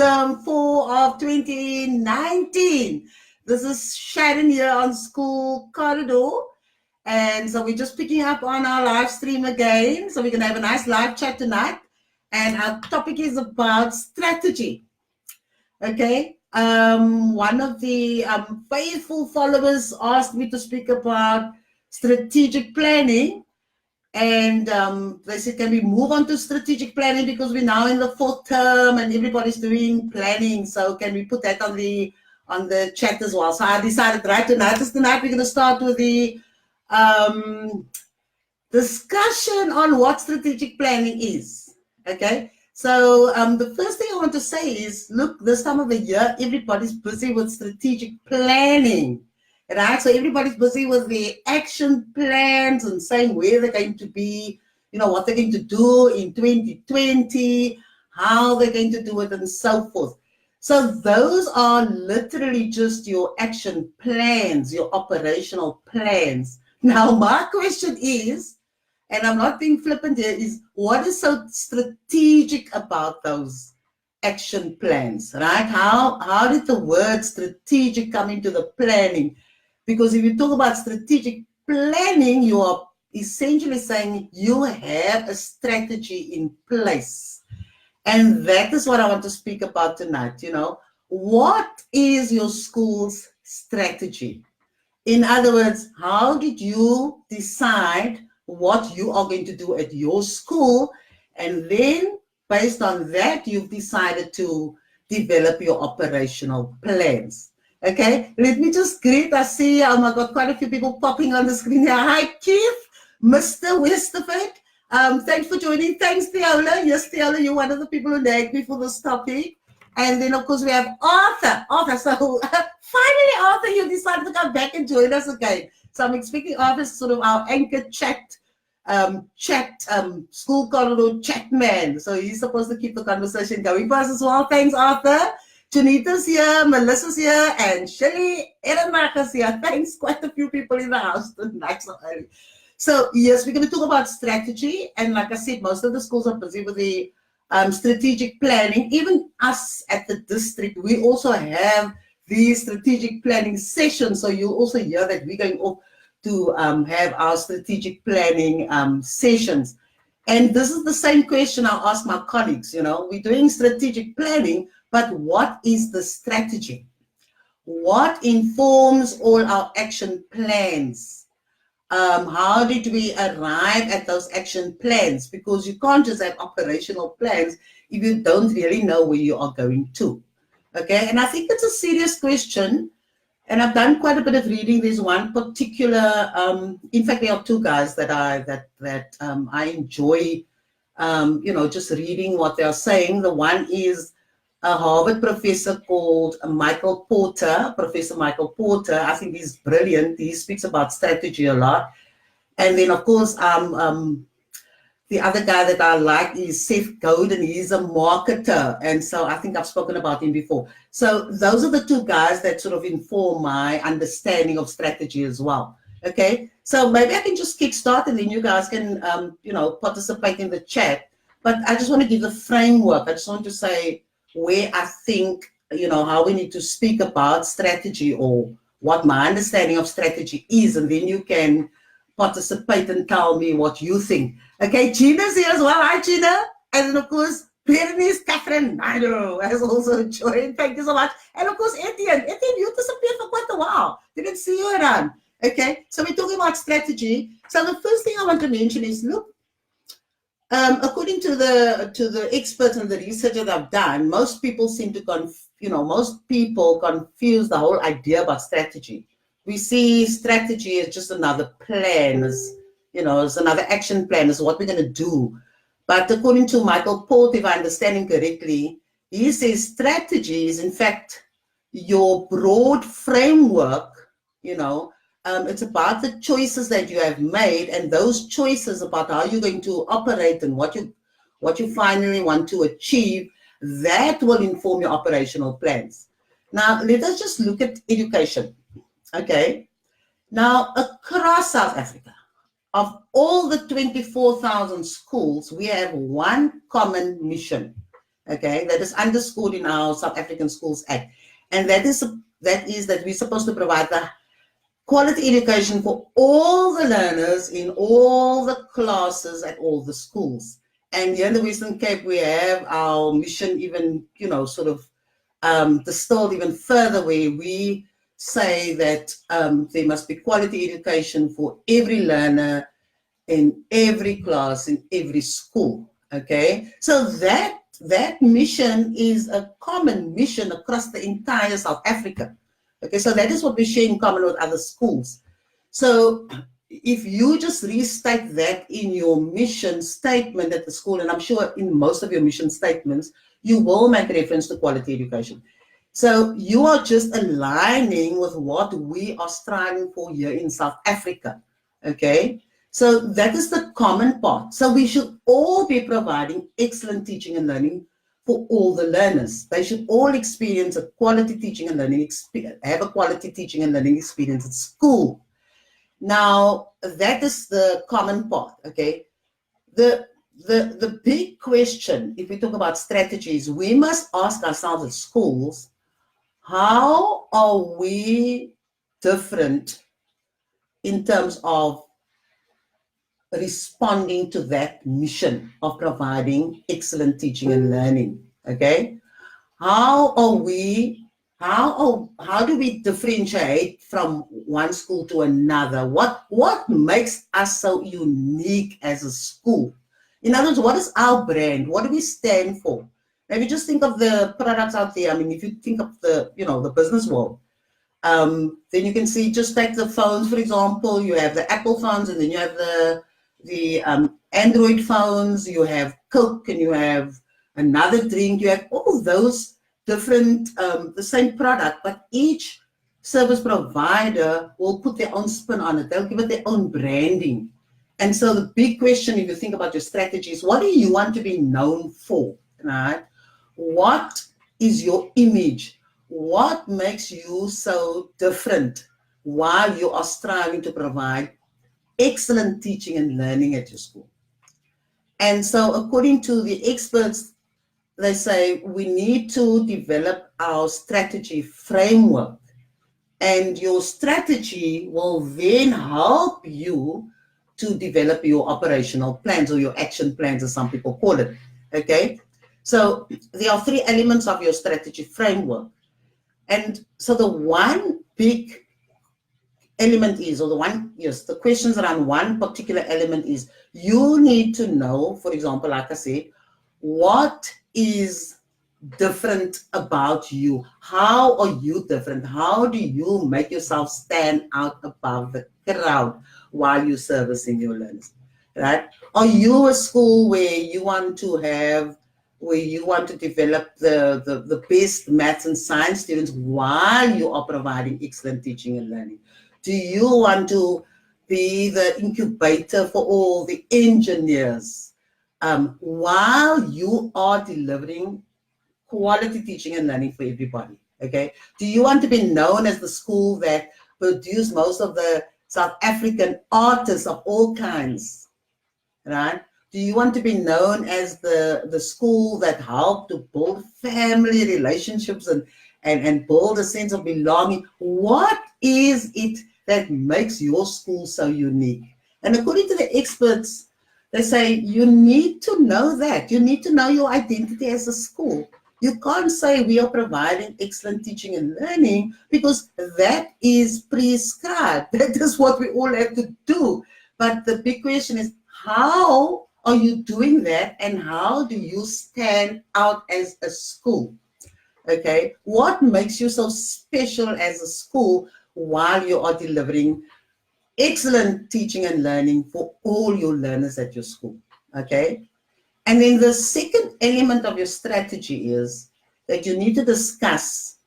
term 4 of 2019. This is Sharon here on School Corridor. And so we're just picking up on our live stream again. So we're going to have a nice live chat tonight. And our topic is about strategy. Okay. One of the faithful followers asked me to speak about strategic planning. And they said, can we move on to strategic planning because we're now in the 4th term and everybody's doing planning. So can we put that on the chat as well? So I decided right tonight we're going to start with the discussion on what strategic planning is. Okay. So the first thing I want to say is, look, this time of the year, everybody's busy with strategic planning. Right, so everybody's busy with the action plans and saying where they're going to be, what they're going to do in 2020, how they're going to do it, and so forth. So those are literally just your action plans, your operational plans. Now, my question is, and I'm not being flippant here, is what is so strategic about those action plans, right? How did the word strategic come into the planning? Because if you talk about strategic planning, you are essentially saying you have a strategy in place. And that is what I want to speak about tonight. What is your school's strategy? In other words, how did you decide what you are going to do at your school? And then based on that, you've decided to develop your operational plans. Okay, let me just greet. I see, oh my God, quite a few people popping on the screen here. Hi, Keith, Mr. Westerford. Thanks for joining. Thanks, Theola. Yes, Theola, you're one of the people who nagged me for this topic. And then, of course, we have Arthur. So finally, Arthur, you decided to come back and join us again. So I'm expecting Arthur as sort of our anchor school corridor chat man. So he's supposed to keep the conversation going for us as well. Thanks, Arthur. Janita's here, Melissa's here, and Shelly Ehrenmacher's here. Thanks, quite a few people in the house tonight so early. So, yes, we're going to talk about strategy. And like I said, most of the schools are busy with the strategic planning. Even us at the district, we also have these strategic planning sessions. So you'll also hear that we're going off to have our strategic planning sessions. And this is the same question I'll ask my colleagues. We're doing strategic planning, but what is the strategy? What informs all our action plans? How did we arrive at those action plans? Because you can't just have operational plans if you don't really know where you are going to. Okay, and I think it's a serious question. And I've done quite a bit of reading. There's one particular, in fact, there are two guys that I enjoy, just reading what they're saying. The one is a Harvard professor called Michael Porter, Professor Michael Porter. I think he's brilliant. He speaks about strategy a lot. And then, of course, the other guy that I like is Seth Godin. He's a marketer. And so I think I've spoken about him before. So those are the two guys that sort of inform my understanding of strategy as well. Okay. So maybe I can just kickstart and then you guys can, participate in the chat. But I just want to give the framework. I just want to say where I think, how we need to speak about strategy or what my understanding of strategy is. And then you can participate and tell me what you think. Okay, Gina's here as well. Hi, Gina. And then, of course, Bernice Catherine Nairo has also joined. Thank you so much. And, of course, Etienne. Etienne, you disappeared for quite a while. Didn't see you around. Okay, so we're talking about strategy. So the first thing I want to mention is, look, according to the experts and the research that I've done, most people seem to confuse the whole idea about strategy. We see strategy as just another plan, as another action plan, as what we're going to do. But according to Michael Porter, if I understand him correctly, he says strategy is in fact your broad framework. It's about the choices that you have made, and those choices about how you're going to operate and what you finally want to achieve. That will inform your operational plans. Now, let us just look at education. Okay. Now, across South Africa, of all the 24,000 schools, we have one common mission. Okay, that is underscored in our South African Schools Act, and that is that we're supposed to provide the quality education for all the learners in all the classes at all the schools. And here in the Western Cape, we have our mission even, sort of distilled even further, where we say that there must be quality education for every learner in every class, in every school. Okay, so that mission is a common mission across the entire South Africa. Okay, so that is what we share in common with other schools. So if you just restate that in your mission statement at the school, and I'm sure in most of your mission statements, you will make reference to quality education. So you are just aligning with what we are striving for here in South Africa. Okay, so that is the common part. So we should all be providing excellent teaching and learning for all the learners. They should all experience a quality teaching and learning experience, have a quality teaching and learning experience at school. Now, that is the common part, okay? The big question, if we talk about strategies, we must ask ourselves at schools, how are we different in terms of responding to that mission of providing excellent teaching and learning? Okay, how do we differentiate from one school to another? What makes us so unique as a school? In other words, what is our brand? What do we stand for? If you just think of the products out there, I mean, if you think of the business world, then you can see, just take the phones, for example. You have the Apple phones, and then you have the Android phones. You have Coke, and you have another drink. You have all those different, the same product, but each service provider will put their own spin on it. They'll give it their own branding. And so the big question, if you think about your strategy, is what do you want to be known for? Right? What is your image? What makes you so different while you are striving to provide excellent teaching and learning at your school? And so according to the experts, they say we need to develop our strategy framework, and your strategy will then help you to develop your operational plans, or your action plans, as some people call it. Okay, so there are 3 elements of your strategy framework. And so the one big element is, or the questions around one particular element is, you need to know, for example, like I said, what is different about you? How are you different? How do you make yourself stand out above the crowd while you're servicing your learners, right? Are you a school where you want to develop the best maths and science students while you are providing excellent teaching and learning? Do you want to be the incubator for all the engineers while you are delivering quality teaching and learning for everybody? Okay. Do you want to be known as the school that produce most of the South African artists of all kinds, right? Do you want to be known as the school that helped to build family relationships and build a sense of belonging? What is it that makes your school so unique? And according to the experts, they say you need to know that. You need to know your identity as a school. You can't say we are providing excellent teaching and learning because that is prescribed. That is what we all have to do. But the big question is, how are you doing that, and how do you stand out as a school? Okay, what makes you so special as a school while you are delivering excellent teaching and learning for all your learners at your school? Okay, and then the second element of your strategy is that you need to discuss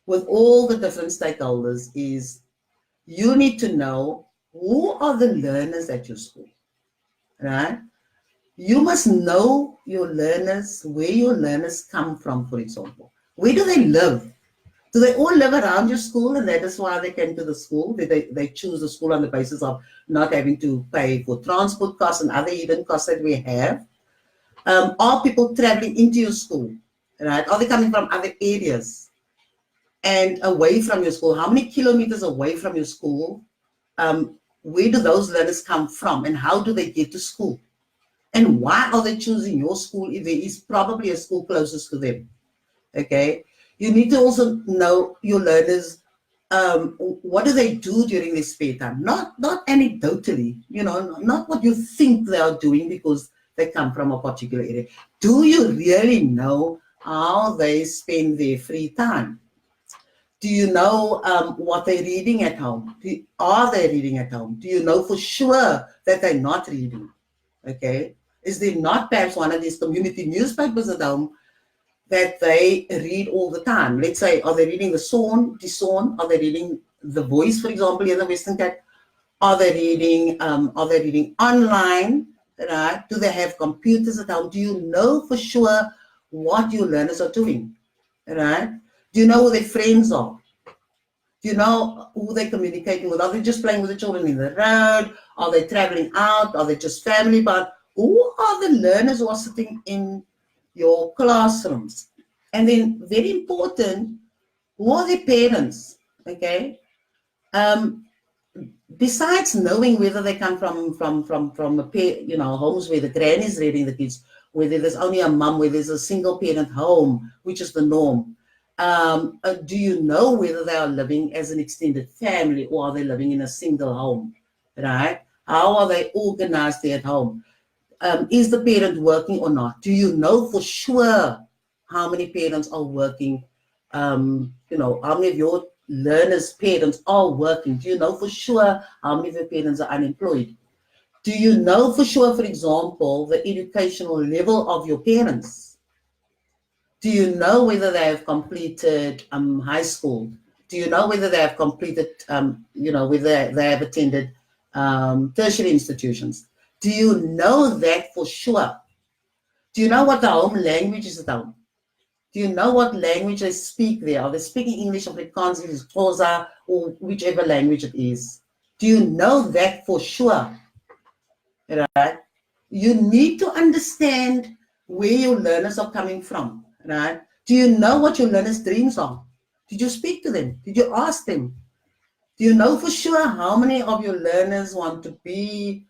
with all the different stakeholders is you need to know who are the learners at your school, right? You must know your learners, where your learners come from, for example. Where do they live? Do they all live around your school and that is why they came to the school? They choose the school on the basis of not having to pay for transport costs and other hidden costs that we have? Are people traveling into your school, right? Are they coming from other areas and away from your school? How many kilometers away from your school? Where do those learners come from, and how do they get to school? And why are they choosing your school if there is probably a school closest to them? Okay, you need to also know your learners. What do they do during their spare time? Not anecdotally, not what you think they are doing because they come from a particular area. Do you really know how they spend their free time? Do you know what they're reading at home? Are they reading at home? Do you know for sure that they're not reading? Okay, is there not perhaps one of these community newspapers at home that they read all the time? Let's say, are they reading the Son? Are they reading The Voice, for example, in the Western Cape? Are they reading online? Right? Do they have computers at home? Do you know for sure what your learners are doing? Right? Do you know who their friends are? Do you know who they're communicating with? Are they just playing with the children in the road? Are they traveling out? Are they just family? But who are the learners who are sitting in your classrooms? And then, very important, who are their parents? Okay. Besides knowing whether they come from a homes where the granny is rearing the kids, whether there's only a mum, where there's a single parent home, which is the norm. Do you know whether they are living as an extended family or are they living in a single home, right? How are they organized there at home? Is the parent working or not? Do you know for sure how many parents are working? How many of your learners' parents are working? Do you know for sure how many of your parents are unemployed? Do you know for sure, for example, the educational level of your parents? Do you know whether they have completed high school? Do you know whether they have completed, whether they have attended tertiary institutions? Do you know that for sure? Do you know what the home language is at home? Do you know what language they speak there? Are they speaking English, Afrikaans, Xhosa, or whichever language it is? Do you know that for sure? Right? You need to understand where your learners are coming from, right? Do you know what your learners' dreams are? Did you speak to them? Did you ask them? Do you know for sure how many of your learners want to be,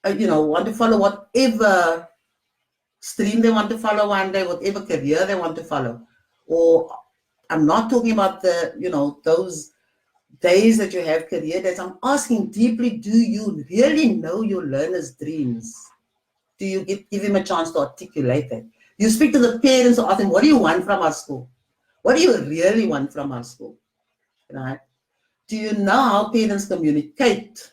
want to follow whatever stream they want to follow one day, whatever career they want to follow? Or I'm not talking about those days that you have career days. I'm asking deeply, do you really know your learners' dreams? Do you give them a chance to articulate that? You speak to the parents or ask them, what do you want from our school? What do you really want from our school? Right? Do you know how parents communicate?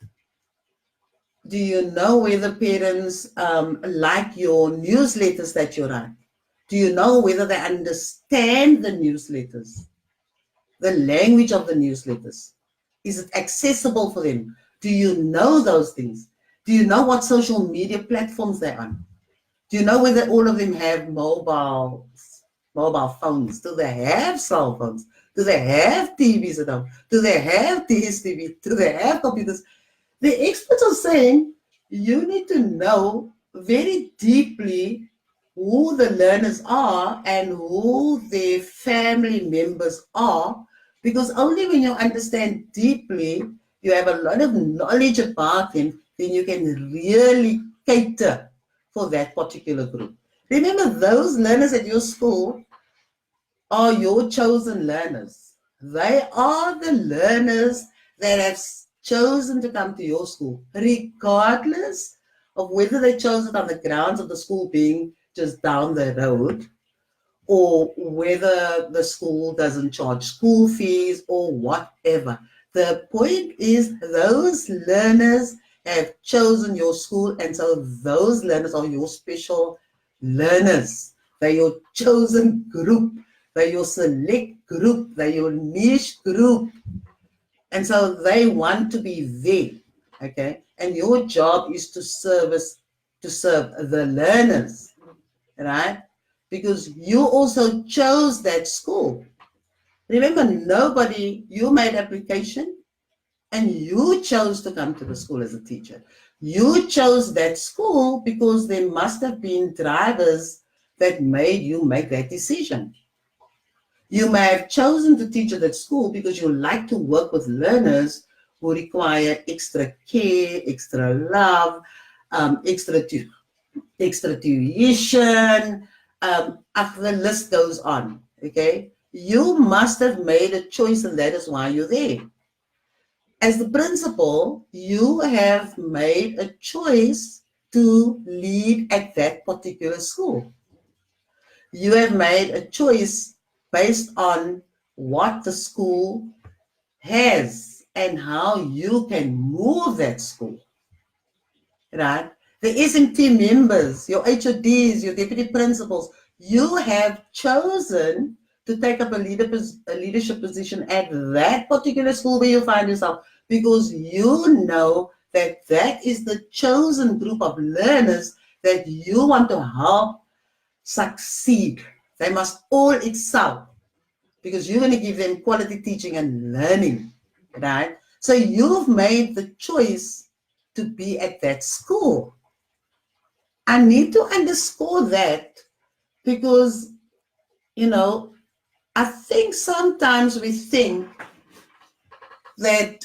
Do you know whether parents like your newsletters that you write? Do you know whether they understand the newsletters, the language of the newsletters? Is it accessible for them? Do you know those things? Do you know what social media platforms they're on? Do you know whether all of them have mobile phones? Do they have cell phones? Do they have TVs at home? Do they have DSTV? Do they have computers? The experts are saying you need to know very deeply who the learners are and who their family members are, because only when you understand deeply, you have a lot of knowledge about them, then you can really cater for that particular group. Remember, those learners at your school are your chosen learners. They are the learners that have chosen to come to your school, regardless of whether they chose it on the grounds of the school being just down the road, or whether the school doesn't charge school fees or whatever. The point is those learners have chosen your school, and so those learners are your special learners. They're your chosen group. They're your select group. They're your niche group. And so they want to be there, okay? And your job is to serve the learners, right? Because you also chose that school. Remember, you made application and you chose to come to the school as a teacher. You chose that school because there must have been drivers that made you make that decision. You may have chosen to teach at that school because you like to work with learners who require extra care, extra love, extra tuition. The list goes on. Okay, you must have made a choice, and that is why you're there. As the principal, you have made a choice to lead at that particular school. You have made a choice based on what the school has and how you can move that school, right? The SMT members, your HODs, your deputy principals, you have chosen to take up a leadership position at that particular school where you find yourself, because you know that that is the chosen group of learners that you want to help succeed. They must all excel because you're going to give them quality teaching and learning, right? So you've made the choice to be at that school. I need to underscore that because, I think sometimes we think that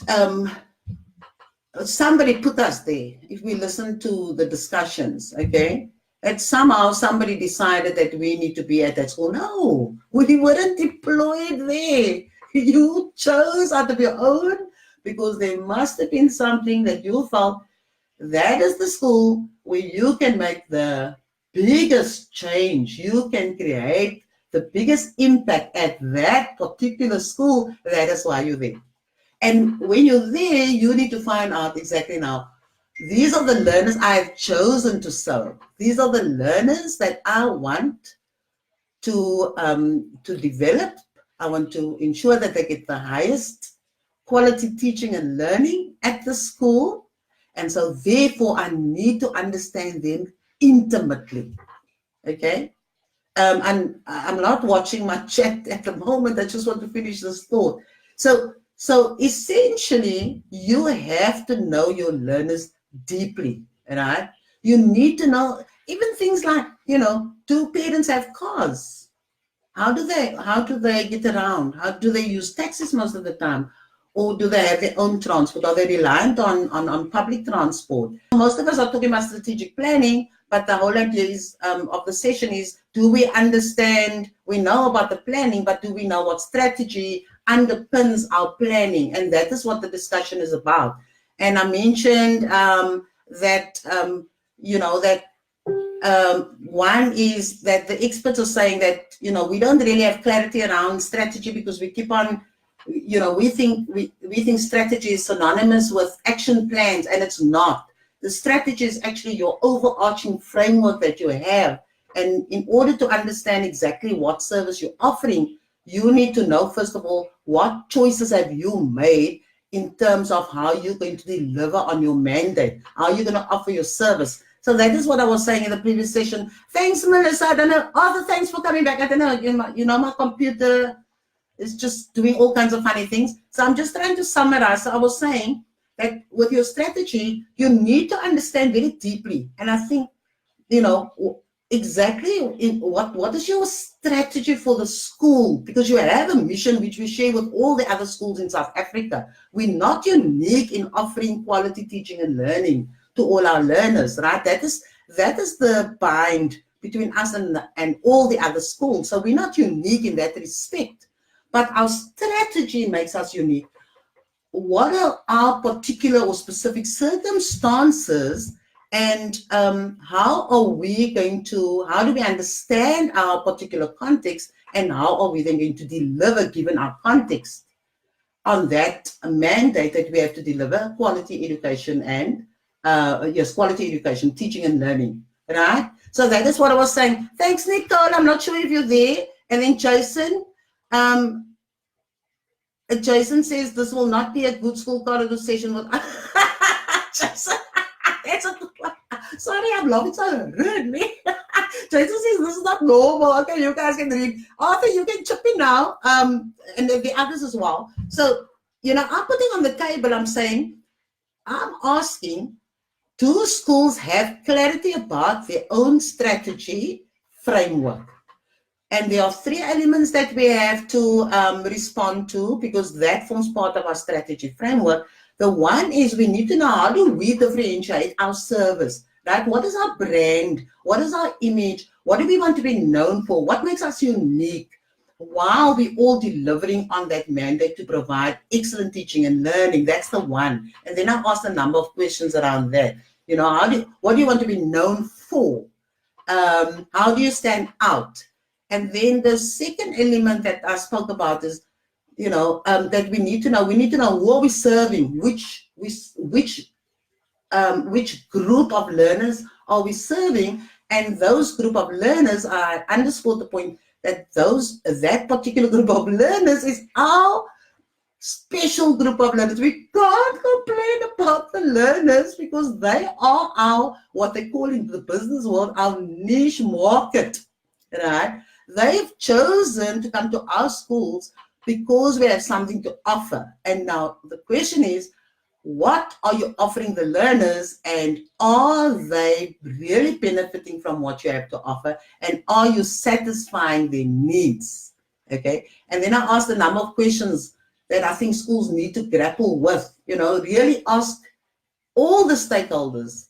somebody put us there. If we listen to the discussions, okay, that somehow somebody decided that we need to be at that school. No, we weren't deployed there. You chose out of your own because there must have been something that you felt that is the school where you can make the biggest change. You can create the biggest impact at that particular school. That is why you're there. And when you're there, you need to find out exactly now, these are the learners I've chosen to serve. These are the learners that I want to develop. I want to ensure that they get the highest quality teaching and learning at the school. And so therefore, I need to understand them intimately. Okay? And I'm not watching my chat at the moment. I just want to finish this thought. So essentially, you have to know your learners deeply, right? You need to know even things like, do parents have cars? How do they get around? How do they use taxis most of the time? Or do they have their own transport? Are they reliant on public transport? Most of us are talking about strategic planning, but the whole idea is, of the session is, do we understand, we know about the planning, but do we know what strategy underpins our planning? And that is what the discussion is about. And I mentioned that one is that the experts are saying that, we don't really have clarity around strategy because we keep on, we think strategy is synonymous with action plans, and it's not. The strategy is actually your overarching framework that you have. And in order to understand exactly what service you're offering, you need to know, first of all, what choices have you made in terms of how you're going to deliver on your mandate, how you're going to offer your service. So that is what I was saying in the previous session. Thanks, Melissa. I don't know. Arthur, thanks for coming back. I don't know. My computer is just doing all kinds of funny things. So I'm just trying to summarize. So I was saying that with your strategy, you need to understand very deeply. And I think, exactly what is your strategy for the school? Because you have a mission which we share with all the other schools in South Africa. We're not unique in offering quality teaching and learning to all our learners, right? That is the bind between us and all the other schools. So we're not unique in that respect, but our strategy makes us unique. What are our particular or specific circumstances, and how do we understand our particular context, and how are we then going to deliver given our context on that mandate that we have to deliver quality education and quality education, teaching and learning, right? So that is what I was saying. Thanks, Nicole. I'm not sure if you're there. And then Jason. Jason says this will not be a good school corridor session with Jason. Sorry, I'm laughing so rudely. Jason says this is not normal. Okay, you guys can read. Arthur, you can chip in now. And the others as well. So, I'm putting on the table, I'm saying, I'm asking, Do schools have clarity about their own strategy framework? And there are three elements that we have to respond to, because that forms part of our strategy framework. The one is we need to know, how do we differentiate our service, right? What is our brand? What is our image? What do we want to be known for? What makes us unique? While we all delivering on that mandate to provide excellent teaching and learning, that's the one. And then I asked a number of questions around that. You know, what do you want to be known for? How do you stand out? And then the second element that I spoke about is, you know, that we need to know who are we serving, which group of learners are we serving, and those group of learners, I underscore the point that that particular group of learners is our special group of learners. We can't complain about the learners, because they are our, what they call in the business world, our niche market, right? They've chosen to come to our schools because we have something to offer. And now the question is, what are you offering the learners, and are they really benefiting from what you have to offer, and are you satisfying their needs? Okay. And then I asked a number of questions that I think schools need to grapple with, you know, really ask all the stakeholders,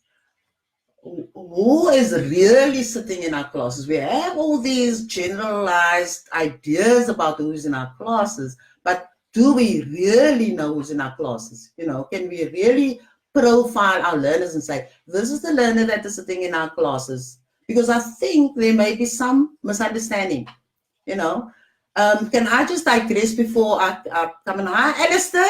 who is really sitting in our classes? We have all these generalized ideas about who's in our classes, but do we really know who's in our classes? You know, can we really profile our learners and say, this is the learner that is sitting in our classes? Because I think there may be some misunderstanding, you know. Can I just digress before I come in? Hi, Alistair.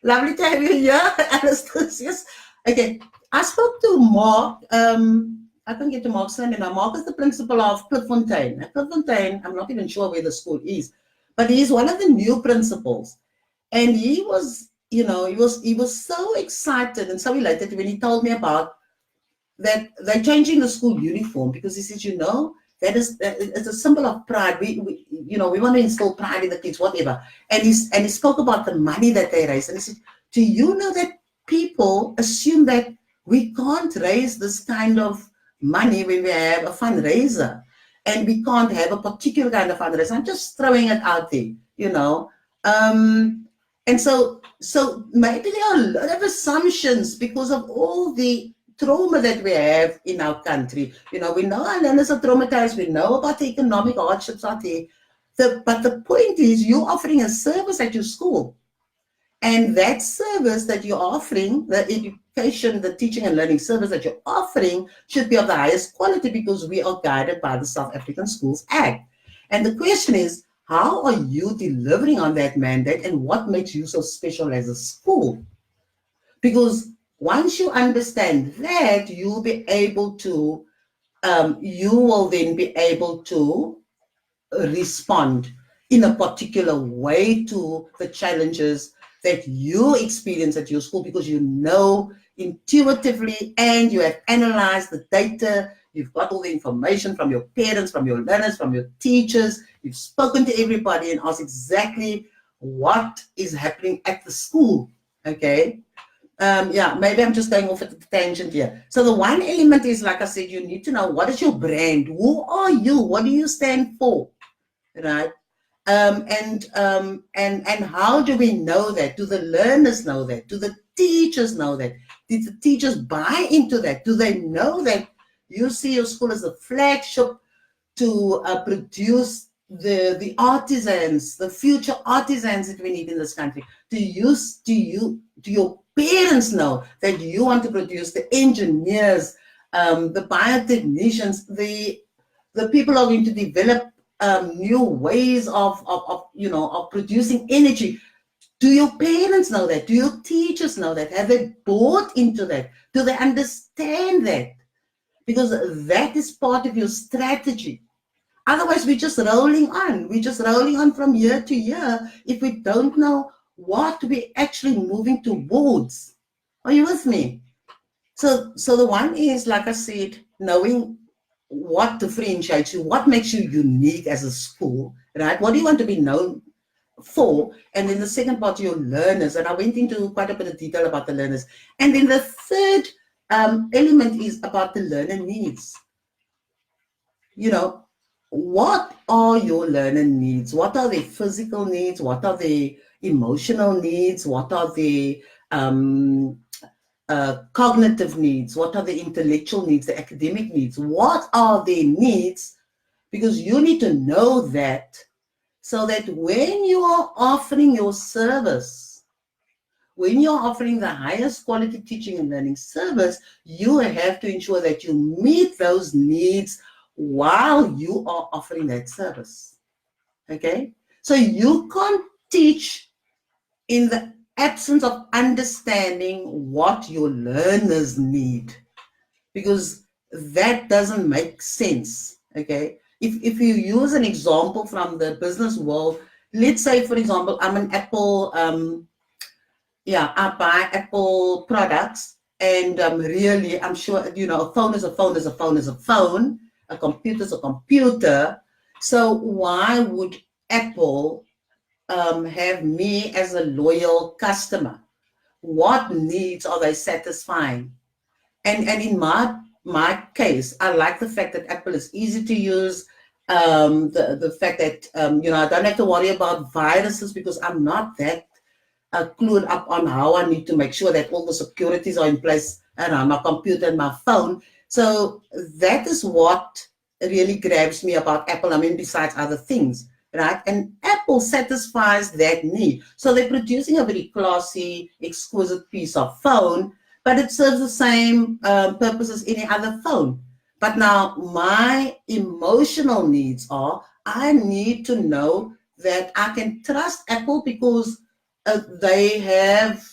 Lovely to have you here. Alistair, yes. Okay. I spoke to Mark. I can't get to Mark's name now. Mark is the principal of Klipfontein. At Klipfontein, I'm not even sure where the school is, but he's one of the new principals. And he was, you know, he was so excited and so elated when he told me about that they're changing the school uniform, because he says, you know, it's a symbol of pride. We you know, we want to instill pride in the kids, whatever. And he spoke about the money that they raise. And he said, do you know that people assume that we can't raise this kind of money when we have a fundraiser, and we can't have a particular kind of fundraiser? I'm just throwing it out there, you know. And so maybe there are a lot of assumptions because of all the trauma that we have in our country. You know, we know our learners are traumatized. We know about the economic hardships out there. But the point is, you're offering a service at your school. And that service that you're offering, the education, the teaching and learning service that you're offering, should be of the highest quality, because we are guided by the South African Schools Act. And the question is, how are you delivering on that mandate, and what makes you so special as a school? Because once you understand that, you'll be able to, you will then be able to respond in a particular way to the challenges that you experience at your school, because you know intuitively, and you have analyzed the data, you've got all the information from your parents, from your learners, from your teachers, you've spoken to everybody and asked exactly what is happening at the school. Okay. Yeah, maybe I'm just going off at the tangent here. So the one element is, like I said, you need to know, what is your brand? Who are you? What do you stand for? Right? And how do we know that? Do the learners know that? Do the teachers know that? Did the teachers buy into that? Do they know that you see your school as a flagship to produce the artisans, the future artisans that we need in this country? Do your parents know that you want to produce the engineers, the biotechnicians, the people who are going to develop new ways of producing energy? Do your parents know that? Do your teachers know that? Have they bought into that? Do they understand that? Because that is part of your strategy. Otherwise, we're just rolling on. We're just rolling on from year to year if we don't know what we're actually moving towards. Are you with me? So the one is, like I said, knowing what differentiates you, what makes you unique as a school, right? What do you want to be known for? And then the second part, your learners. And I went into quite a bit of detail about the learners. And then the third element is about the learner needs. You know, what are your learner needs? What are their physical needs? What are their emotional needs? What are their cognitive needs? What are the intellectual needs, the academic needs? What are their needs? Because you need to know that, so that when you are offering your service, when you're offering the highest quality teaching and learning service, you have to ensure that you meet those needs while you are offering that service. Okay? So you can't teach in the absence of understanding what your learners need, because that doesn't make sense. Okay? If you use an example from the business world, let's say, for example, I'm an Apple, I buy Apple products, and really, I'm sure, a phone is a phone is a phone is a phone, a computer is a computer. So why would Apple have me as a loyal customer? What needs are they satisfying? And in my case, I like the fact that Apple is easy to use. The fact that I don't have to worry about viruses, because I'm not that clued up on how I need to make sure that all the securities are in place around my computer and my phone. So that is what really grabs me about Apple. I mean, besides other things, right? And Apple satisfies that need. So they're producing a very classy, exquisite piece of phone, but it serves the same purpose as any other phone. But now my emotional needs are, I need to know that I can trust Apple, because they have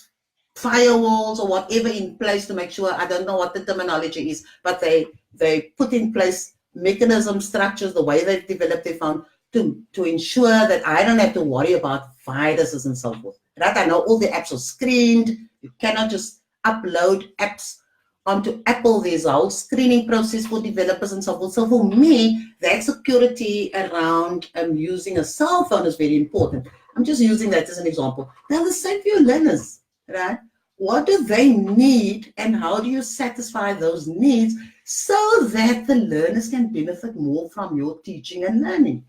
firewalls or whatever in place to make sure, I don't know what the terminology is, but they put in place mechanisms, structures, the way they've developed their phone to ensure that I don't have to worry about viruses and so forth. Right? I know all the apps are screened. You cannot just upload apps onto Apple. There's a whole screening process for developers and so forth. So for me, that security around using a cell phone is very important. I'm just using that as an example. Now, the same for your learners, right? What do they need, and how do you satisfy those needs so that the learners can benefit more from your teaching and learning?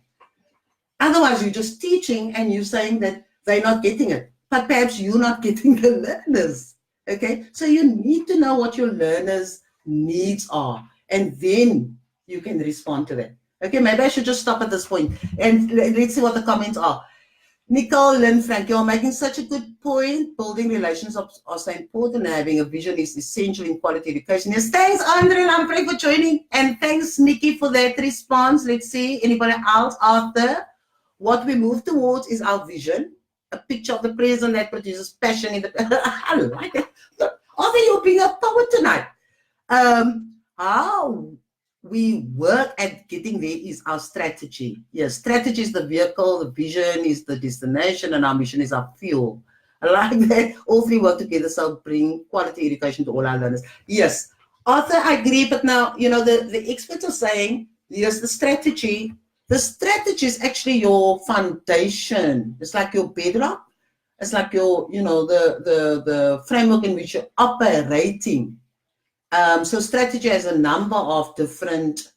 Otherwise, you're just teaching and you're saying that they're not getting it, but perhaps you're not getting the learners. Okay, so you need to know what your learners' needs are, and then you can respond to that. Okay, maybe I should just stop at this point and let's see what the comments are. Nicole, Lynn, Frank, you're making such a good point. Building relationships are so important. Having a vision is essential in quality education. Yes, thanks, Andre and Humphrey, for joining. And thanks, Nikki, for that response. Let's see, anybody else out there? What we move towards is our vision, a picture of the present that produces passion in the... I like it. Arthur, you're being a poet tonight. How we work at getting there is our strategy. Yes, strategy is the vehicle, the vision is the destination, and our mission is our fuel. I like that. All three work together, so bring quality education to all our learners. Yes, Arthur, I agree, but now, the experts are saying, yes, the strategy is actually your foundation. It's like your bedrock. It's like your, the framework in which you're operating. So strategy has a number of different,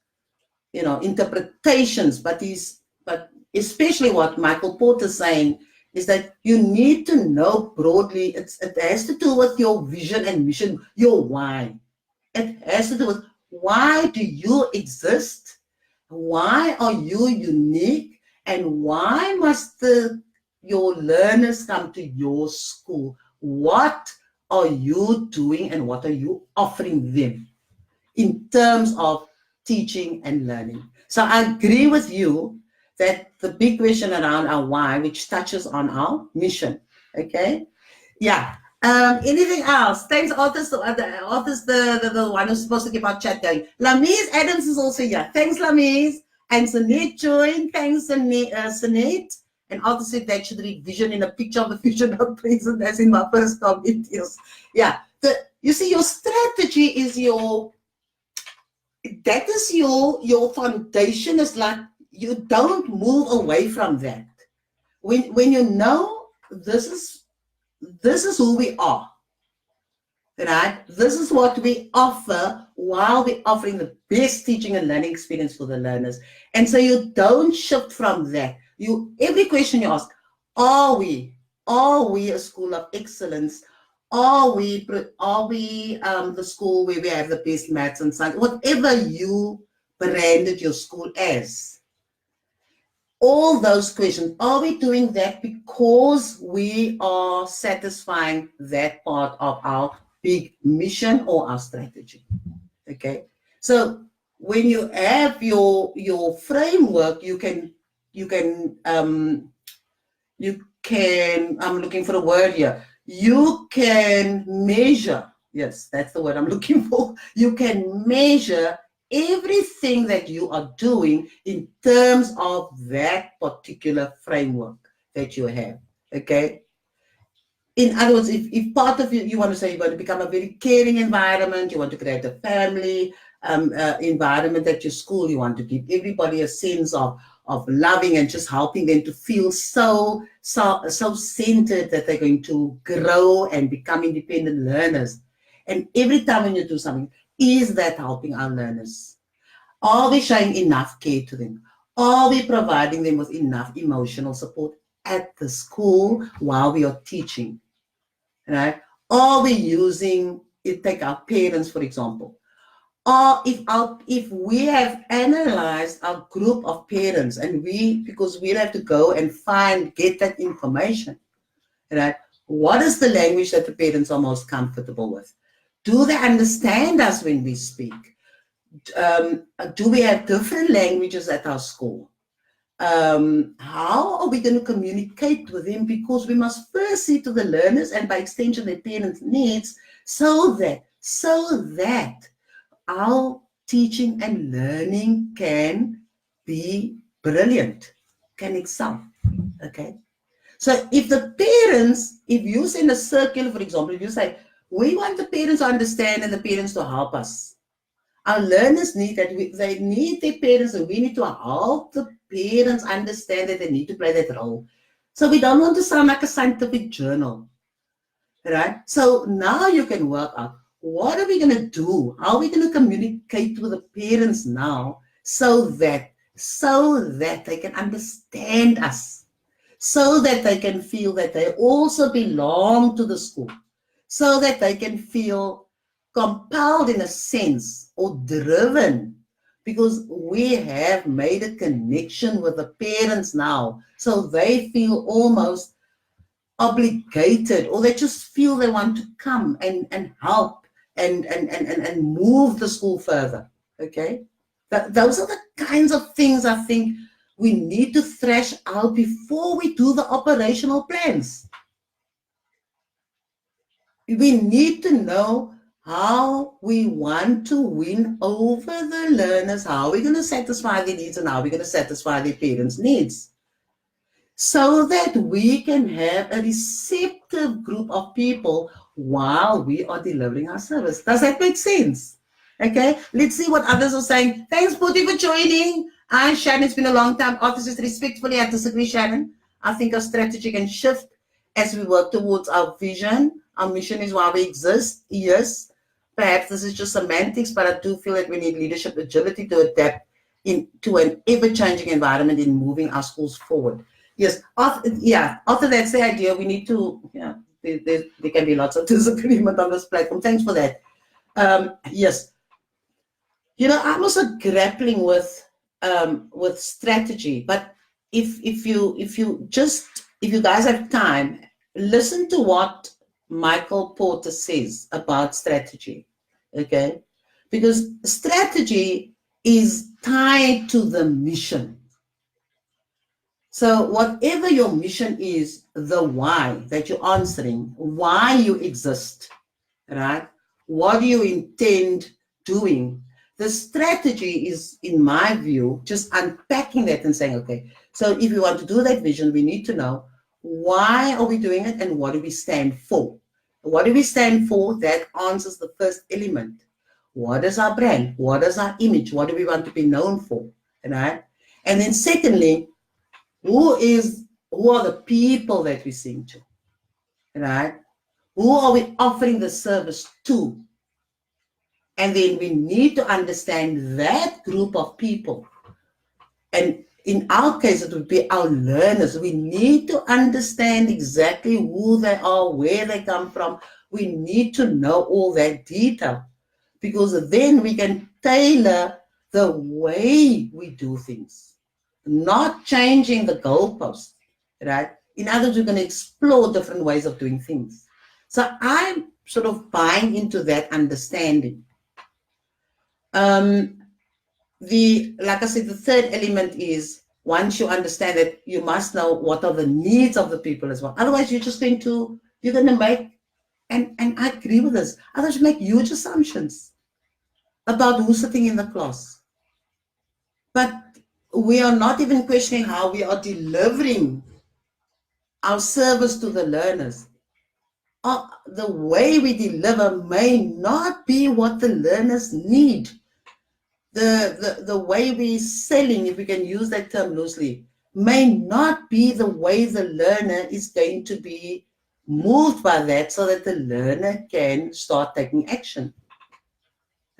interpretations, but especially what Michael Porter's saying is that you need to know broadly. It has to do with your vision and mission, your why. It has to do with, why do you exist? Why are you unique? And why must your learners come to your school? What are you doing and what are you offering them in terms of teaching and learning? So I agree with you that the big question around our why, which touches on our mission. Okay? Yeah. Anything else? Thanks, authors. The one who's supposed to keep our chat going. Lamise Adams is also here. Thanks, Lamise. And Sunit joined. Thanks, Sunit. And author said that should read vision in a picture of the future, not present, as in my first comment. Yes. Yeah. You see, your strategy is your foundation. Is like, you don't move away from that. When you know this is who we are, right? This is what we offer while we're offering the best teaching and learning experience for the learners. And so you don't shift from that. Every question you ask, are we a school of excellence? Are we the school where we have the best maths and science? Whatever you branded your school as, all those questions, are we doing that because we are satisfying that part of our big mission or our strategy? Okay, so when you have your framework, you can I'm looking for a word here, you can measure, yes, that's the word I'm looking for, you can measure everything that you are doing in terms of that particular framework that you have. Okay, in other words, if part of you want to say you want to become a very caring environment, you want to create a family environment at your school, you want to give everybody a sense of loving and just helping them to feel so centered that they're going to grow and become independent learners. And every time when you do something, is that helping our learners? Are we showing enough care to them? Are we providing them with enough emotional support at the school while we are teaching? Right? Are we using it? Take our parents, for example. Or if we have analyzed our group of parents, and because we'll have to go and get that information, right? What is the language that the parents are most comfortable with? Do they understand us when we speak? Do we have different languages at our school? How are we going to communicate with them? Because we must first see to the learners and by extension their parents' needs, so that our teaching and learning can be brilliant, can excel. Okay. So if you send a circular, for example, if you say, we want the parents to understand and the parents to help us. Our learners need that. They need their parents, and we need to help the parents understand that they need to play that role. So we don't want to sound like a scientific journal, right? So now you can work out, what are we going to do? How are we going to communicate with the parents now so that they can understand us, so that they can feel that they also belong to the school, so that they can feel compelled in a sense or driven, because we have made a connection with the parents now, so they feel almost obligated, or they just feel they want to come and help and move the school further. Okay, those are the kinds of things I think we need to thrash out before we do the operational plans. We need to know how we want to win over the learners, how we're going to satisfy their needs, and how we're going to satisfy their parents' needs, so that we can have a receptive group of people while we are delivering our service. Does that make sense? Okay, let's see what others are saying. Thanks, Putty, for joining. Hi, Shannon, it's been a long time. Arthur says, respectfully, I disagree, Shannon. I think our strategy can shift as we work towards our vision. Our mission is why we exist. Yes, perhaps this is just semantics, but I do feel that we need leadership agility to adapt to an ever-changing environment in moving our schools forward. Yes, after that's the idea. We need to, there can be lots of disagreement on this platform. Thanks for that. Yes, I'm also grappling with strategy. But if you guys have time, listen to what Michael Porter says about strategy. Okay, because strategy is tied to the mission. So whatever your mission is, the why that you're answering, why you exist, right? What do you intend doing? The strategy is, in my view, just unpacking that and saying, okay, so if we want to do that vision, we need to know, why are we doing it and what do we stand for? What do we stand for? That answers the first element. What is our brand? What is our image? What do we want to be known for? Right? And then secondly, who are the people that we sing to, right? Who are we offering the service to? And then we need to understand that group of people. And in our case, it would be our learners. We need to understand exactly who they are, where they come from. We need to know all that detail, because then we can tailor the way we do things, not changing the goalpost, right? In other words, we're going to explore different ways of doing things. So I'm sort of buying into that understanding. Like I said, the third element is, once you understand that, you must know what are the needs of the people as well. Otherwise, you're going to make, and I agree with this, others make huge assumptions about who's sitting in the class. But we are not even questioning how we are delivering our service to the learners. The way we deliver may not be what the learners need. The way we're selling, if we can use that term loosely, may not be the way the learner is going to be moved by that, so that the learner can start taking action.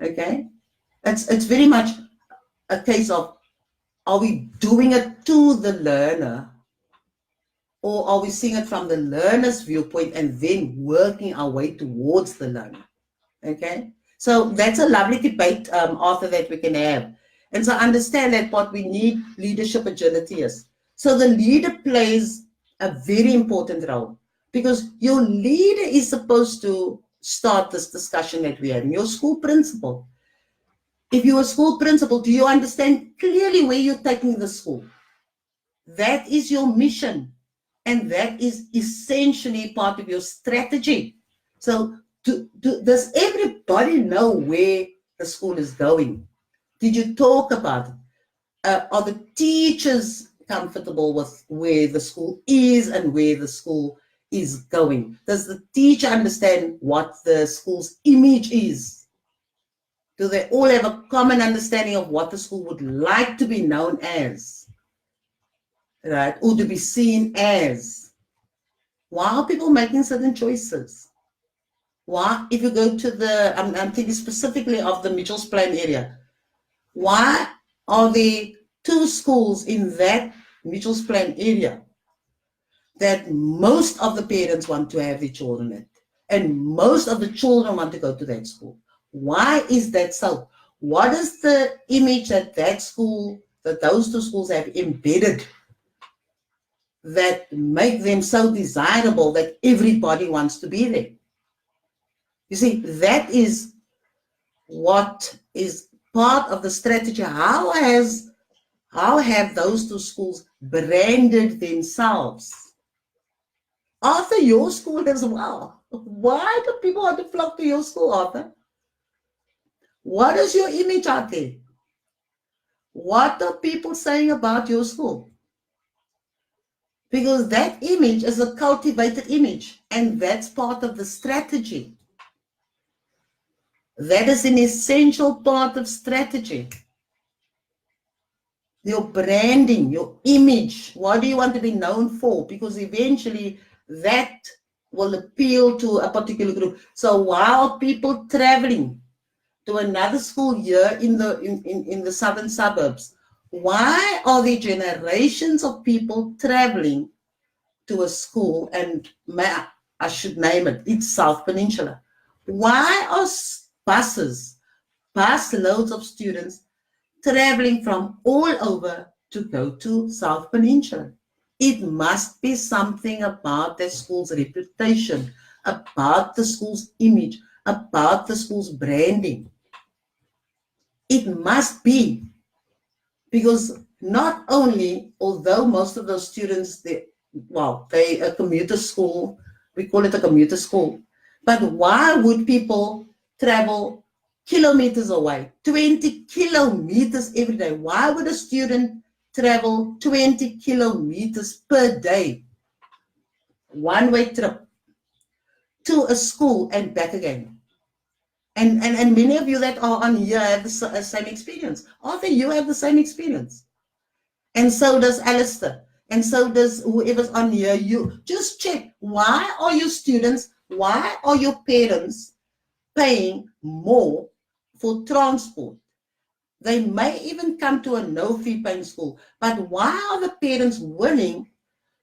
Okay? It's very much a case of, are we doing it to the learner, or are we seeing it from the learner's viewpoint and then working our way towards the learner? Okay? So that's a lovely debate, Arthur, that we can have. And so understand that what we need leadership agility is. So the leader plays a very important role, because your leader is supposed to start this discussion that we have. Your school principal. If you're a school principal, do you understand clearly where you're taking the school? That is your mission. And that is essentially part of your strategy. So does everybody know where the school is going? Did you talk about it? Are the teachers comfortable with where the school is and where the school is going? Does the teacher understand what the school's image is? Do they all have a common understanding of what the school would like to be known as, right? Or to be seen as? Why are people making certain choices? Why, if you go to I'm thinking specifically of the Mitchells Plain area, why are there 2 schools in that Mitchells Plain area that most of the parents want to have their children at, and most of the children want to go to that school? Why is that so? What is the image that those 2 schools have embedded that make them so desirable that everybody wants to be there? You see, that is what is part of the strategy. How have those 2 schools branded themselves? Arthur, your school as well. Why do people want to flock to your school, Arthur? What is your image out there? What are people saying about your school? Because that image is a cultivated image, and that's part of the strategy. That is an essential part of strategy. Your branding, your image, what do you want to be known for? Because eventually that will appeal to a particular group. So while people traveling to another school here in the southern suburbs, why are there generations of people traveling to a school, and I should name it, it's South Peninsula? Why are bus loads of students traveling from all over to go to South Peninsula? It must be something about the school's reputation, about the school's image, about the school's branding. It must be, because not only, although most of those students, they a commuter school, we call it a commuter school, but why would people travel kilometers away, 20 kilometers every day? Why would a student travel 20 kilometers per day, one-way trip to a school and back again? And many of you that are on here have the same experience. Arthur, you have the same experience. And so does Alistair. And so does whoever's on here. You just check, why are your students why are your parents paying more for transport? They may even come to a no-fee paying school, but why are the parents willing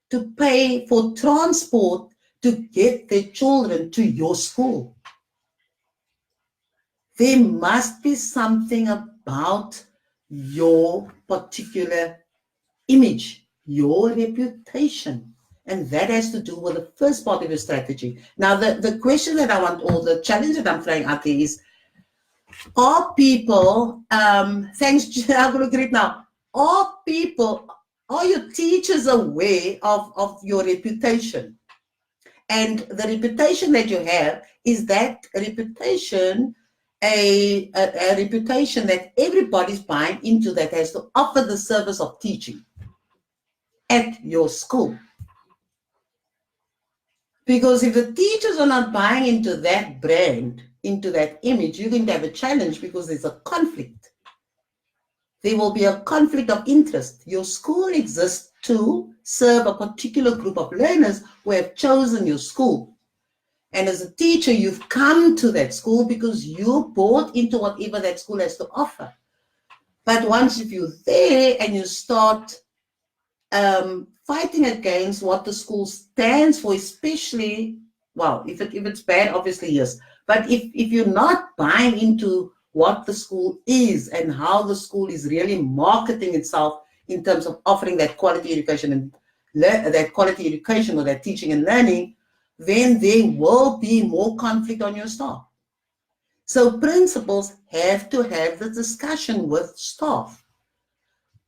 to pay for transport to get their children to your school? There must be something about your particular image, your reputation. And that has to do with the first part of your strategy. Now, the question that I want, or the challenge that I'm throwing out there is, are people, thanks, I'm going to get it now, are your teachers aware of your reputation? And the reputation that you have, is that reputation a reputation that everybody's buying into, that has to offer the service of teaching at your school? Because if the teachers are not buying into that brand, into that image, you're going to have a challenge, because there's a conflict. There will be a conflict of interest. Your school exists to serve a particular group of learners who have chosen your school. And as a teacher, you've come to that school because you bought into whatever that school has to offer. But once if you're there and you start fighting against what the school stands for, especially, well, if it's bad, obviously yes. But if you're not buying into what the school is and how the school is really marketing itself in terms of offering that quality education and that quality education, or that teaching and learning, then there will be more conflict on your staff. So principals have to have the discussion with staff.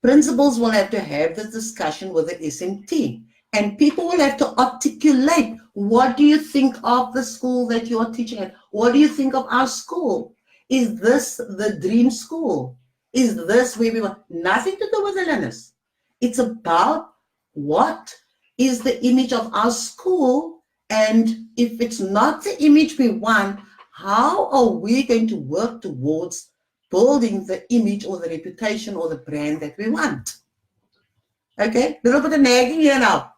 Principals will have to have the discussion with the SMT, and people will have to articulate, what do you think of the school that you are teaching at? What do you think of our school? Is this the dream school? Is this where we want? Nothing to do with the learners. It's about what is the image of our school, and if it's not the image we want, how are we going to work towards building the image or the reputation or the brand that we want? Okay, a little bit of nagging here now.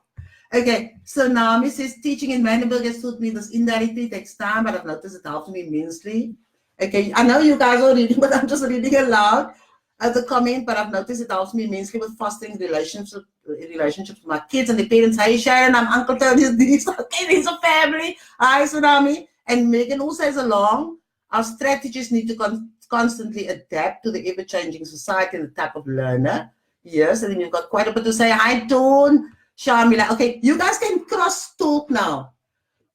Okay, so Naomi says, teaching in Manenberg has taught me this indirectly, takes time, but I've noticed it helps me immensely. Okay, I know you guys are reading, but I'm just reading aloud as a comment, but I've noticed it helps me immensely with fostering relationships with my kids and the parents. Hey, Sharon, I'm Uncle Tony's niece. Okay, there's a family. Hi, Tsunami. And Megan also says along, our strategies need to constantly adapt to the ever-changing society and the type of learner. Yes, and then you've got quite a bit to say. Hi, Dawn, Sharmila. Okay, you guys can cross-talk now.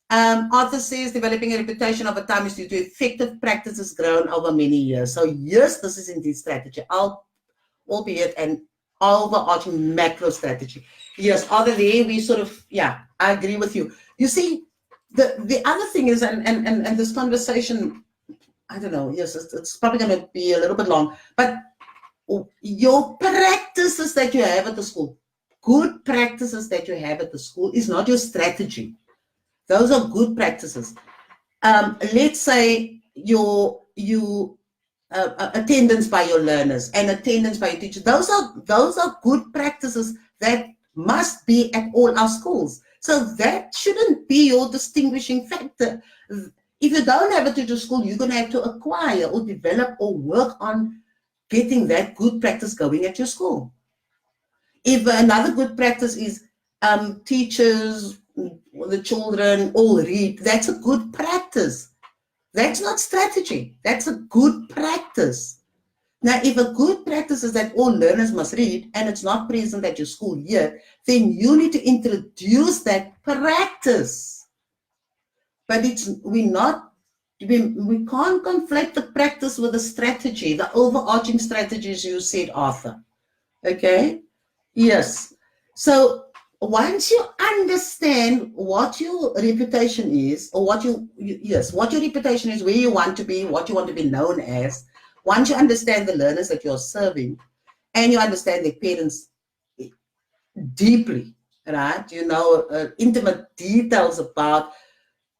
Arthur says, developing a reputation over time is due to effective practices grown over many years. So yes, this is indeed strategy, albeit an overarching macro strategy. Yes, other there we sort of, yeah, I agree with you. You see, the other thing is, and this conversation, I don't know, yes, it's probably going to be a little bit long, but your practices that you have at the school, good practices that you have at the school, is not your strategy. Those are good practices. Let's say your attendance by your learners and attendance by your teachers. Those are good practices that must be at all our schools. So that shouldn't be your distinguishing factor. If you don't have it at your school, you're going to have to acquire or develop or work on getting that good practice going at your school. If another good practice is teachers, the children all read, that's a good practice. That's not strategy. That's a good practice. Now, if a good practice is that all learners must read and it's not present at your school yet, then you need to introduce that practice. But we can't conflate the practice with the strategy, the overarching strategies you said, Arthur. Okay? Yes. So once you understand what your reputation is, or what your reputation is, where you want to be, what you want to be known as, once you understand the learners that you're serving, and you understand their parents deeply, right? You know, intimate details about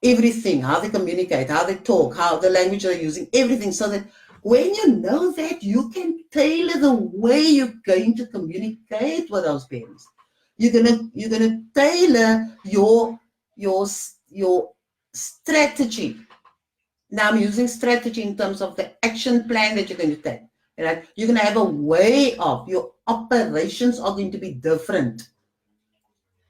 everything, how they communicate, how they talk, how the language they're using, everything, so that when you know that, you can tailor the way you're going to communicate with those parents. You're gonna tailor your strategy. Now I'm using strategy in terms of the action plan that you're going to take. Right? You're going to have a way of, your operations are going to be different.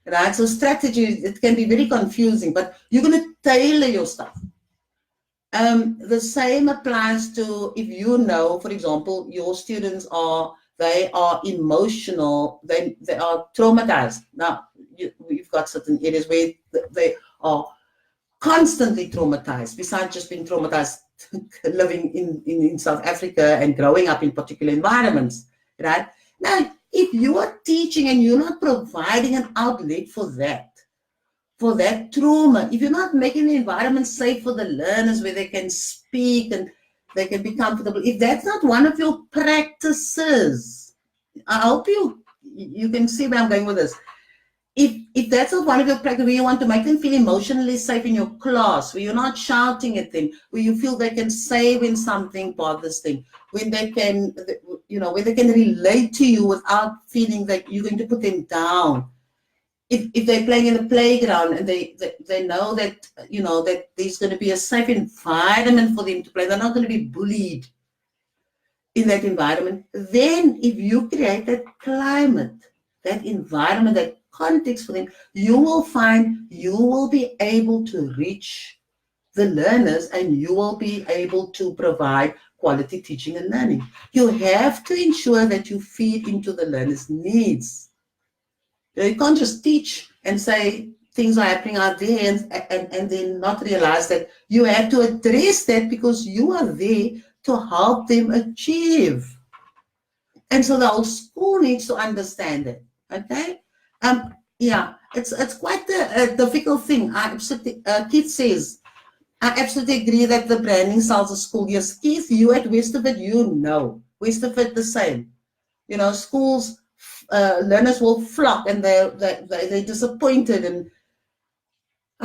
Right? So strategy, it can be very confusing, but you're going to tailor your stuff. The same applies to if you know, for example, your students they are emotional, they are traumatized. Now, we've got certain areas where they are constantly traumatized, besides just being traumatized living in South Africa and growing up in particular environments, right? Now, if you are teaching and you're not providing an outlet for that trauma, if you're not making the environment safe for the learners where they can speak and they can be comfortable, if that's not one of your practices, I hope you can see where I'm going with this. If that's not one of your practices, where you want to make them feel emotionally safe in your class, where you're not shouting at them, where you feel they can say when something bothers them, when they can, when they can relate to you without feeling that you're going to put them down. If they're playing in the playground and they know that, that there's going to be a safe environment for them to play, they're not going to be bullied in that environment, then if you create that climate, that environment, that context for them, you will find you will be able to reach the learners and you will be able to provide quality teaching and learning. You have to ensure that you feed into the learners' needs. You can't just teach and say things are happening out there and then not realize that you have to address that because you are there to help them achieve. And so the whole school needs to understand it. Okay? Yeah, it's quite a difficult thing. Keith says, I absolutely agree that the branding sells a school. Yes, Keith, you at Westerford, Westerford the same. Schools, learners will flock and they're disappointed and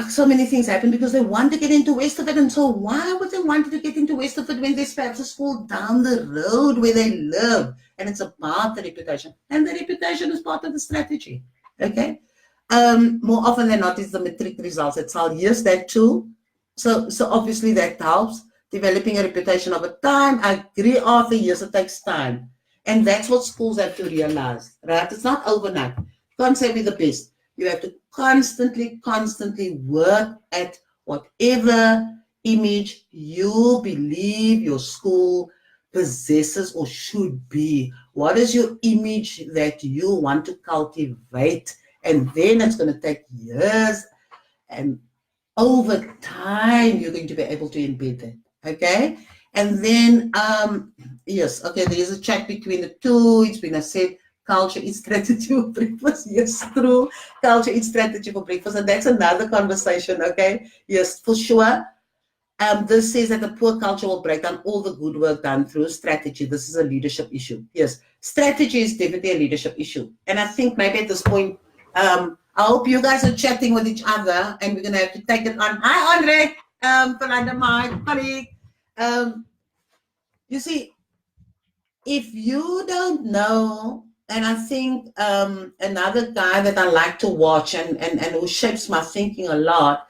so many things happen because they want to get into Westerford. And so why would they want to get into Westerford when there's perhaps a school down the road where they live? And it's about the reputation. And the reputation is part of the strategy. Okay? More often than not, it's the matric results that sell. Yes, that too. So obviously that helps. Developing a reputation over time. I agree, Arthur, yes, it takes time. And that's what schools have to realize, right? It's not overnight. You can't say we're the best. You have to constantly work at whatever image you believe your school possesses or should be. What is your image that you want to cultivate? And then it's going to take years, and over time you're going to be able to embed it. Okay? And then, yes, okay, there's a chat between the two. It's been said, culture is strategy for breakfast. Yes, true. Culture is strategy for breakfast. And that's another conversation, okay? Yes, for sure. This says that the poor culture will break down all the good work done through strategy. This is a leadership issue. Yes, strategy is definitely a leadership issue. And I think maybe at this point, I hope you guys are chatting with each other and we're going to have to take it on. Hi, Andre, Fernanda, my colleague. You see, if you don't know, and I think another guy that I like to watch and who shapes my thinking a lot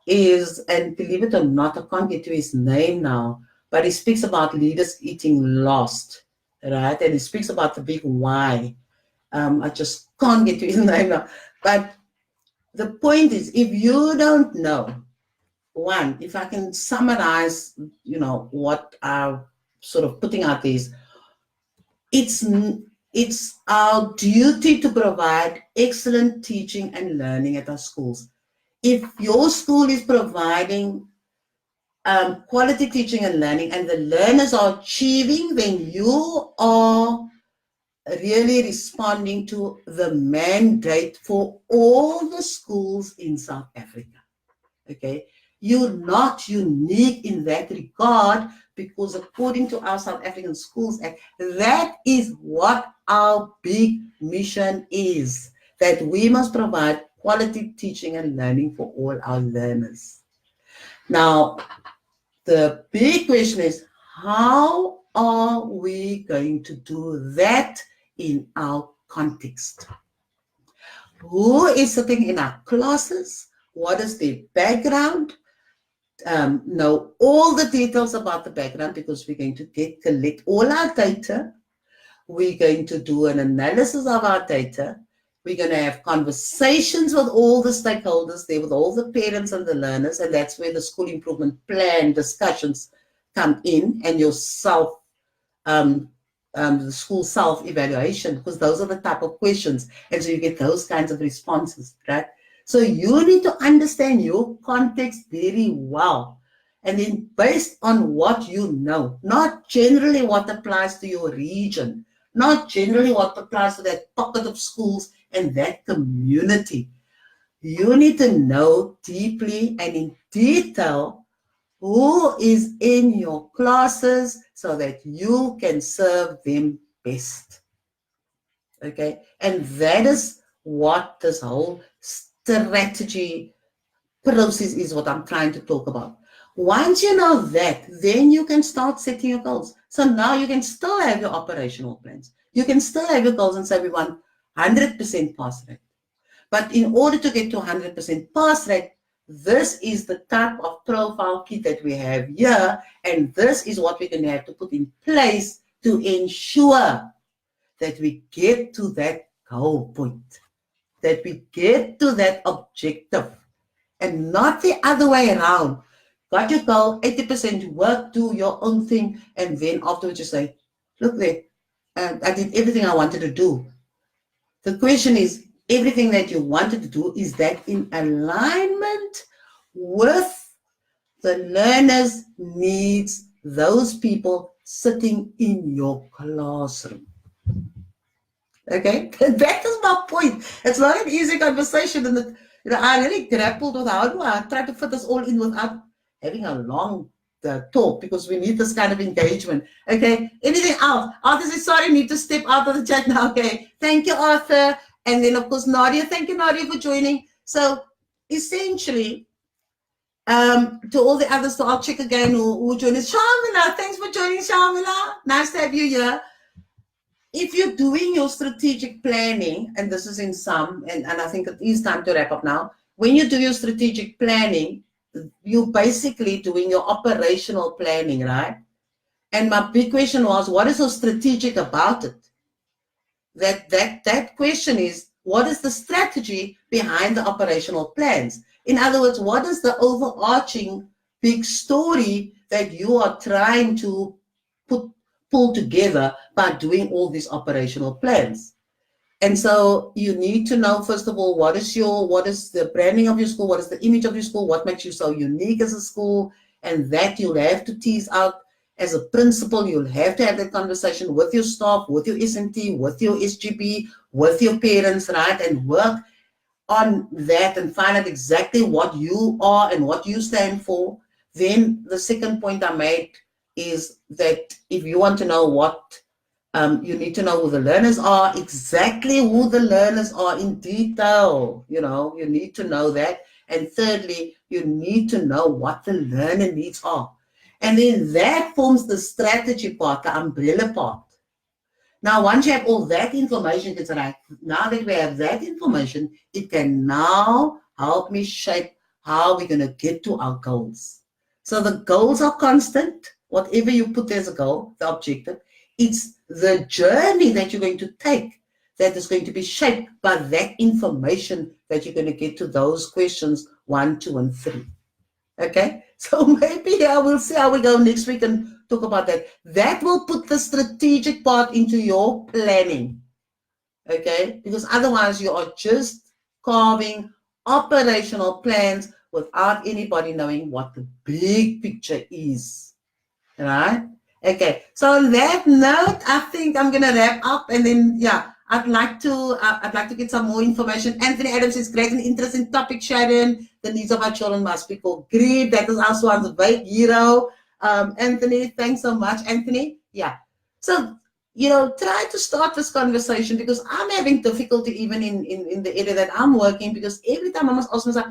is, and believe it or not, I can't get to his name now, but he speaks about leaders eating lost, right? And he speaks about the big why. I just can't get to his name now. But the point is, if you don't know, one, if I can summarize, what I'm sort of putting out there is, it's our duty to provide excellent teaching and learning at our schools. If your school is providing quality teaching and learning and the learners are achieving, then you are really responding to the mandate for all the schools in South Africa. Okay, you're not unique in that regard, because according to our South African Schools Act, that is what our big mission is, that we must provide quality teaching and learning for all our learners. Now, the big question is, how are we going to do that in our context? Who is sitting in our classes? What is their background? know all the details about the background, because we're going to collect all our data. We're going to do an analysis of our data. We're going to have conversations with all the stakeholders there, with all the parents and the learners, and that's where the school improvement plan discussions come in, and your the school self-evaluation, because those are the type of questions, and so you get those kinds of responses, right? So you need to understand your context very well, and then based on what you know, not generally what applies to your region, not generally what applies to that pocket of schools and that community. You need to know deeply and in detail who is in your classes so that you can serve them best. Okay, and that is what this whole strategy process is, what I'm trying to talk about. Once you know that, then you can start setting your goals. So now you can still have your operational plans. You can still have your goals and say we want 100% pass rate. But in order to get to 100% pass rate, this is the type of profile kit that we have here, and this is what we're going to have to put in place to ensure that we get to that goal point, that we get to that objective, and not the other way around. Got your goal, 80% work, do your own thing, and then afterwards you say, look there, I did everything I wanted to do. The question is, everything that you wanted to do, is that in alignment with the learner's needs, those people sitting in your classroom? Okay, that is my point. It's not an easy conversation, and I really grappled with how do I try to fit this all in without having a long talk, because we need this kind of engagement. Okay, anything else? Arthur says, sorry, need to step out of the chat now. Okay, thank you, Arthur. And then, of course, Nadia. Thank you, Nadia, for joining. So, essentially, to all the others, so I'll check again who joined us. Shamila, thanks for joining, Shamila. Nice to have you here. If you're doing your strategic planning, and this is in some, and I think it is time to wrap up now. When you do your strategic planning, you're basically doing your operational planning, right? And my big question was, what is so strategic about it? That question is, what is the strategy behind the operational plans? In other words, what is the overarching big story that you are trying to pull together by doing all these operational plans? And so you need to know, first of all, what is the branding of your school, what is the image of your school, what makes you so unique as a school, and that you'll have to tease out as a principal. You'll have to have that conversation with your staff, with your SMT, with your SGB, with your parents, right, and work on that and find out exactly what you are and what you stand for. Then the second point I made is that if you want to know what you need to know who the learners are, exactly who the learners are in detail. You need to know that. And thirdly, you need to know what the learner needs are. And then that forms the strategy part, the umbrella part. Now, once you have all that information, it's right. Now that we have that information, it can now help me shape how we're going to get to our goals. So the goals are constant. Whatever you put as a goal, the objective, it's the journey that you're going to take that is going to be shaped by that information that you're going to get to those questions 1, 2, and 3. Okay, so maybe we'll see how we go next week and talk about that. That will put the strategic part into your planning. Okay, because otherwise you are just carving operational plans without anybody knowing what the big picture is. Right? Okay, so on that note, I think I'm gonna wrap up, and then I'd like to get some more information. Anthony Adams is great and interesting topic, Sharon. The needs of our children must be called greed. That is also a big hero. Anthony, thanks so much, Anthony. Yeah. So try to start this conversation, because I'm having difficulty even in the area that I'm working, because every time I must ask myself,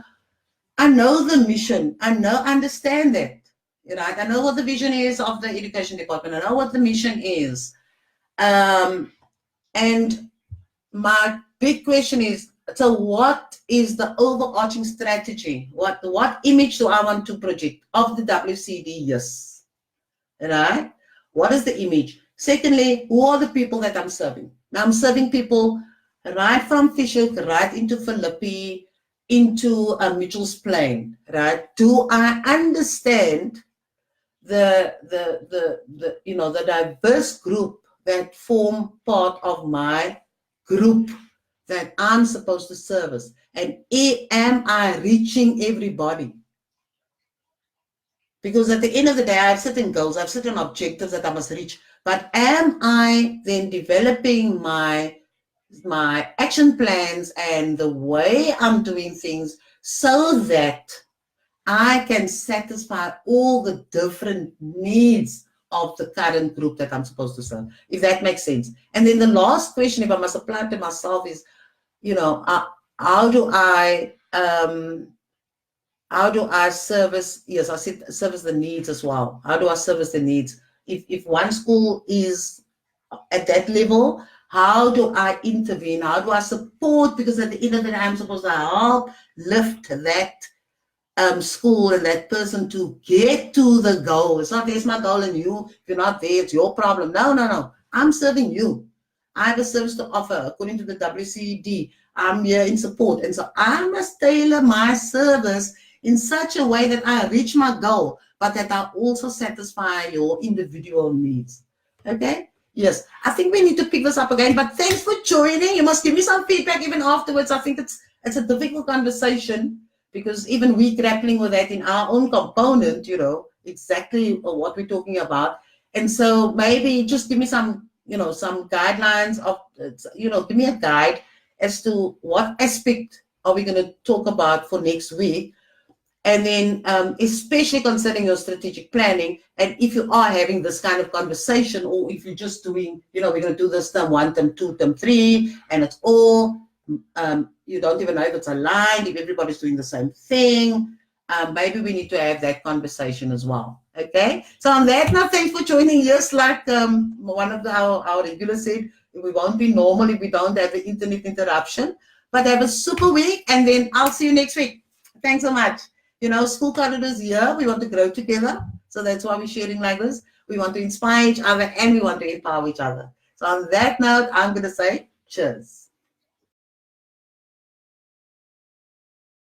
I know the mission, I understand that. Right? I know what the vision is of the education department. I know what the mission is. And my big question is, So what is the overarching strategy? What image do I want to project of the WCD? Yes. Right? What is the image? Secondly, who are the people that I'm serving? Now I'm serving people right from Fisher, right into Philippi, into Mitchell's Plain, right? Do I understand the you know, the diverse group that form part of my group that I'm supposed to service? And am I reaching everybody? Because at the end of the day, I have certain goals, I have certain objectives that I must reach. But am I then developing my action plans and the way I'm doing things so that I can satisfy all the different needs of the current group that I'm supposed to serve, if that makes sense? And then the last question, if I must apply to myself, is, you know, how do I service? Yes, I said service the needs as well. How do I service the needs? If one school is at that level, how do I intervene? How do I support? Because at the end of the day, I'm supposed to help lift that school and that person to get to the goal. It's not, there's my goal and you, if you're not there, it's your problem. No. I'm serving you. I have a service to offer according to the WCD. I'm here in support. And so I must tailor my service in such a way that I reach my goal, but that I also satisfy your individual needs. Okay? Yes, I think we need to pick this up again, but thanks for joining. You must give me some feedback even afterwards. I think it's a difficult conversation, because even we grappling with that in our own component, you know, exactly what we're talking about. And so maybe just give me some, you know, some guidelines of, you know, give me a guide as to what aspect are we going to talk about for next week. And then especially concerning your strategic planning, and if you are having this kind of conversation, or if you're just doing, you know, we're going to do this term 1, term 2, term 3, and it's all, you don't even know if it's aligned, if everybody's doing the same thing, maybe we need to have that conversation as well. Okay, so on that note, thanks for joining. Yes, like one of our regulars said, we won't be normal if we don't have the internet interruption, but have a super week, and then I'll see you next week. Thanks so much. You know, School Corridors here, we want to grow together. So that's why we're sharing like this. We want to inspire each other and we want to empower each other. So on that note, I'm going to say cheers.